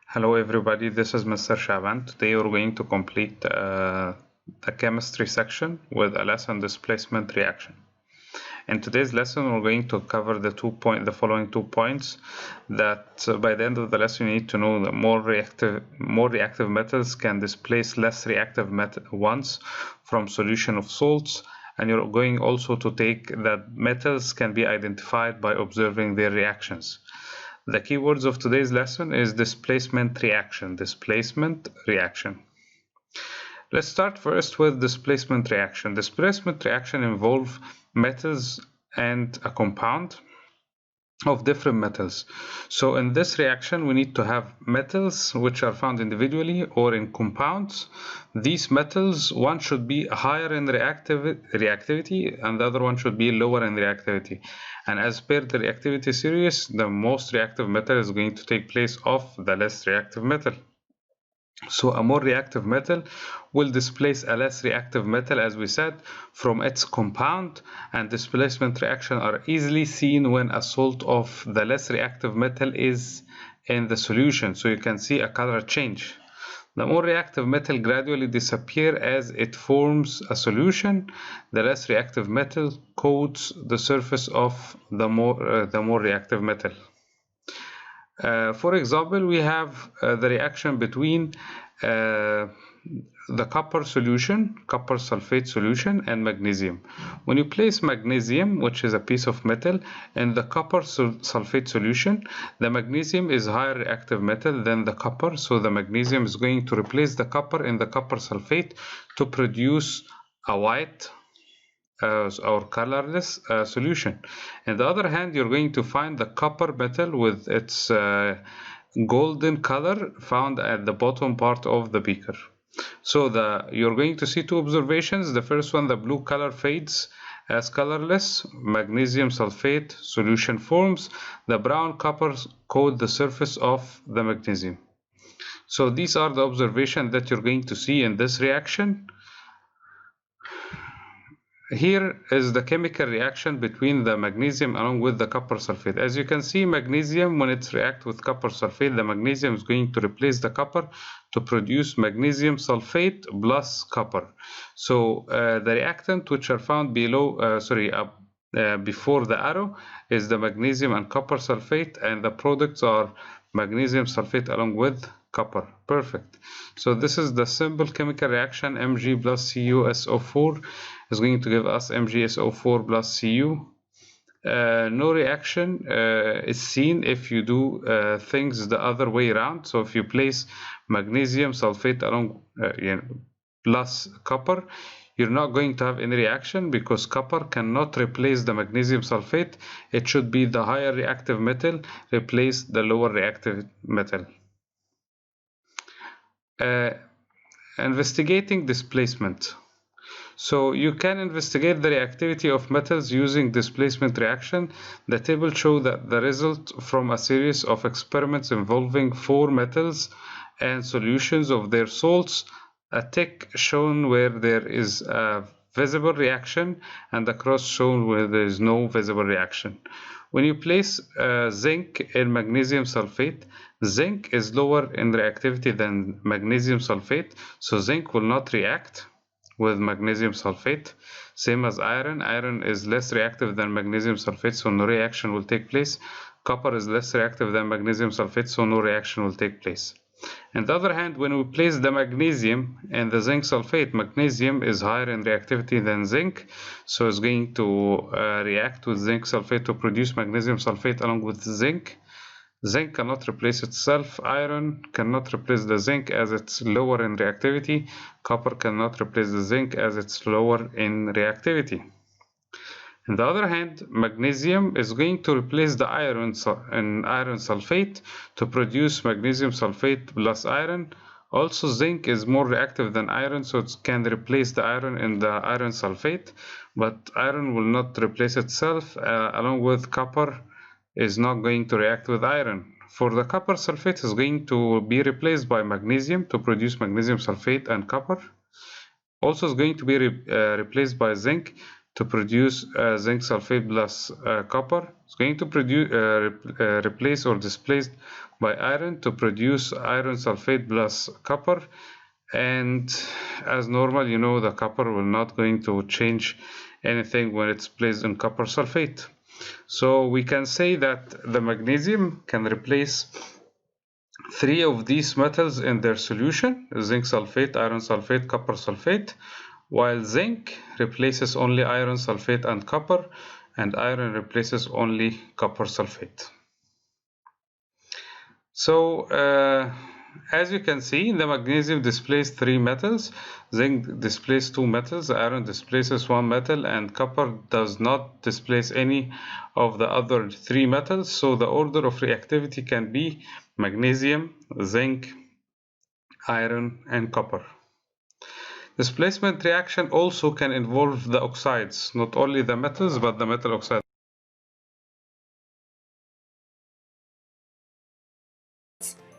Hello everybody, this is Mr. Shaban. Today we're going to complete the chemistry section with a lesson displacement reaction. In today's lesson we're going to cover the following 2 points that by the end of the lesson you need to know that more reactive metals can displace less reactive ones from solution of salts, and you're going also to take that metals can be identified by observing their reactions. The keywords of today's lesson is displacement reaction. Displacement reaction. Let's start first with displacement reaction. Displacement reaction involves metals and a compound of different metals. So in this reaction we need to have metals which are found individually or in compounds. These metals, one should be higher in reactivity and the other one should be lower in reactivity. And as per the reactivity series, the most reactive metal is going to take place of the less reactive metal. So a more reactive metal will displace a less reactive metal, as we said, from its compound, and displacement reaction are easily seen when a salt of the less reactive metal is in the solution. So you can see a color change. The more reactive metal gradually disappear as it forms a solution. The less reactive metal coats the surface of the more reactive metal. For example, we have the reaction between the copper sulfate solution, and magnesium. When you place magnesium, which is a piece of metal, in the copper sulfate solution, the magnesium is higher reactive metal than the copper, so the magnesium is going to replace the copper in the copper sulfate to produce a white or colorless solution. On the other hand, you're going to find the copper metal with its golden color found at the bottom part of the beaker. So you're going to see two observations. The first one, the blue color fades as colorless, magnesium sulfate solution forms. The brown copper coat the surface of the magnesium. So these are the observations that you're going to see in this reaction. Here is the chemical reaction between the magnesium along with the copper sulfate. As you can see, magnesium, when it reacts with copper sulfate, the magnesium is going to replace the copper to produce magnesium sulfate plus copper. So the reactant which are found below, before the arrow is the magnesium and copper sulfate, and the products are magnesium sulfate along with copper. Perfect. So this is the simple chemical reaction. Mg plus CuSO4 is going to give us MgSO4 plus Cu. No reaction is seen if you do things the other way around. So if you place magnesium sulfate along plus copper, you're not going to have any reaction because copper cannot replace the magnesium sulfate. It should be the higher reactive metal replace the lower reactive metal. Investigating displacement. So you can investigate the reactivity of metals using displacement reaction. The table shows that the result from a series of experiments involving 4 metals and solutions of their salts. A tick shown where there is a visible reaction and a cross shown where there is no visible reaction. When you place zinc in magnesium sulfate, zinc is lower in reactivity than magnesium sulfate, so zinc will not react with magnesium sulfate. Same as iron. Iron is less reactive than magnesium sulfate, so no reaction will take place. Copper is less reactive than magnesium sulfate, so no reaction will take place. On the other hand, when we place the magnesium and the zinc sulfate, magnesium is higher in reactivity than zinc, so it's going to react with zinc sulfate to produce magnesium sulfate along with zinc. Zinc cannot replace itself. Iron cannot replace the zinc as it's lower in reactivity. Copper cannot replace the zinc as it's lower in reactivity. On the other hand, magnesium is going to replace the iron sulfate to produce magnesium sulfate plus iron. Also, zinc is more reactive than iron, so it can replace the iron in the iron sulfate, but iron will not replace itself, along with copper is not going to react with iron. For the copper sulfate is going to be replaced by magnesium to produce magnesium sulfate and copper. Also is going to be replaced by zinc to produce zinc sulfate plus copper. It's going to produce replace or displaced by iron to produce iron sulfate plus copper. And as normal, you know, the copper will not going to change anything when it's placed in copper sulfate. So we can say that the magnesium can replace 3 of these metals in their solution: zinc sulfate, iron sulfate, copper sulfate, while zinc replaces only iron sulfate and copper, and iron replaces only copper sulfate. So as you can see, the magnesium displaces 3 metals, zinc displaces 2 metals, iron displaces 1 metal, and copper does not displace any of the other 3 metals. So the order of reactivity can be magnesium, zinc, iron, and copper. Displacement reaction also can involve the oxides, not only the metals, but the metal oxides.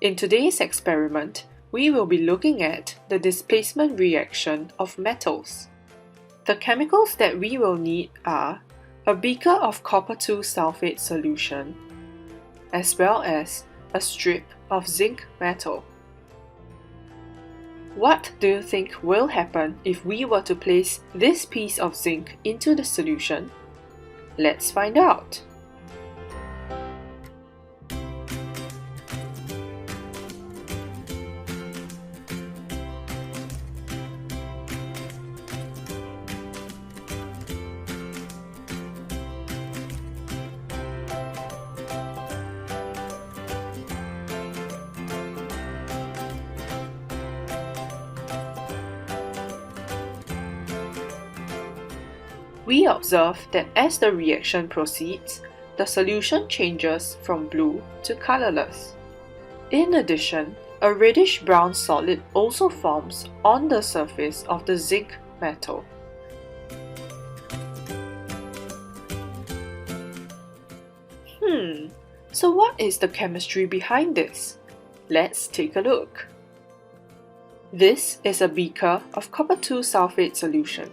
In today's experiment, we will be looking at the displacement reaction of metals. The chemicals that we will need are a beaker of copper 2 sulfate solution, as well as a strip of zinc metal. What do you think will happen if we were to place this piece of zinc into the solution? Let's find out. We observe that as the reaction proceeds, the solution changes from blue to colorless. In addition, a reddish-brown solid also forms on the surface of the zinc metal. So what is the chemistry behind this? Let's take a look. This is a beaker of copper 2 sulfate solution.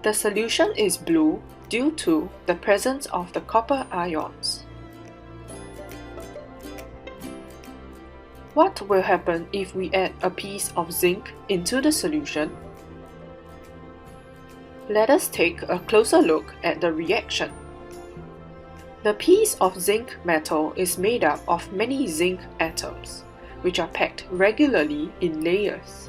The solution is blue due to the presence of the copper ions. What will happen if we add a piece of zinc into the solution? Let us take a closer look at the reaction. The piece of zinc metal is made up of many zinc atoms, which are packed regularly in layers.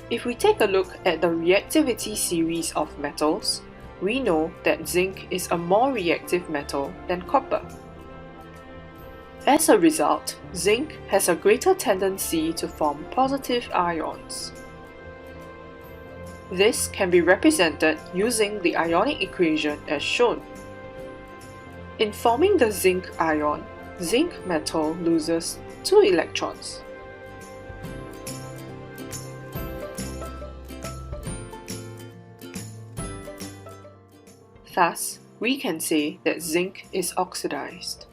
If we take a look at the reactivity series of metals, we know that zinc is a more reactive metal than copper. As a result, zinc has a greater tendency to form positive ions. This can be represented using the ionic equation as shown. In forming the zinc ion, zinc metal loses 2 electrons. Thus, we can say that zinc is oxidized.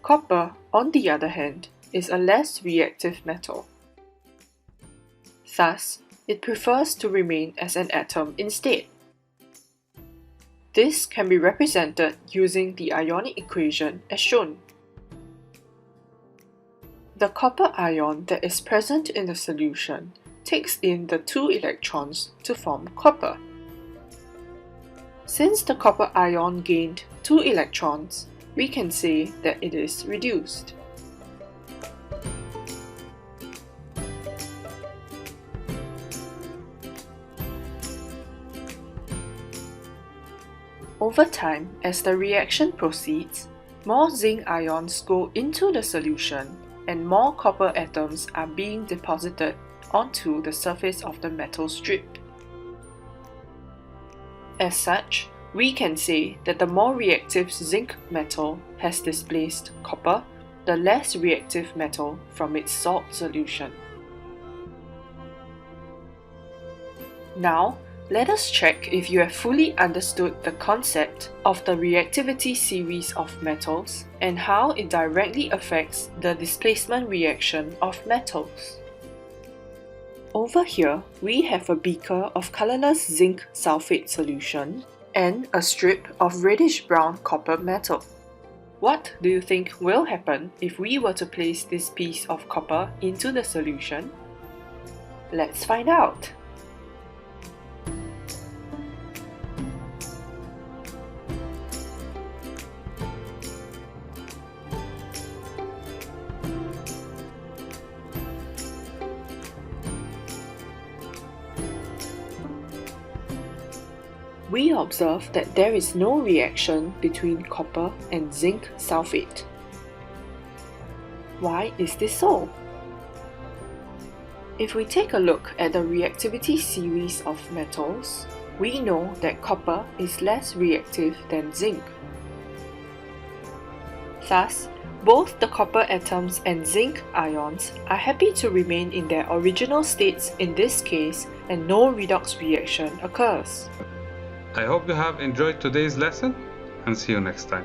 Copper, on the other hand, is a less reactive metal. Thus, it prefers to remain as an atom instead. This can be represented using the ionic equation as shown. The copper ion that is present in the solution takes in the 2 electrons to form copper. Since the copper ion gained 2 electrons, we can say that it is reduced. Over time, as the reaction proceeds, more zinc ions go into the solution and more copper atoms are being deposited onto the surface of the metal strip. As such, we can say that the more reactive zinc metal has displaced copper, the less reactive metal from its salt solution. Now, Let us check if you have fully understood the concept of the reactivity series of metals and how it directly affects the displacement reaction of metals. Over here, we have a beaker of colorless zinc sulfate solution and a strip of reddish-brown copper metal. What do you think will happen if we were to place this piece of copper into the solution? Let's find out! We observe that there is no reaction between copper and zinc sulfate. Why is this so? If we take a look at the reactivity series of metals, we know that copper is less reactive than zinc. Thus, both the copper atoms and zinc ions are happy to remain in their original states in this case, and no redox reaction occurs. I hope you have enjoyed today's lesson and see you next time.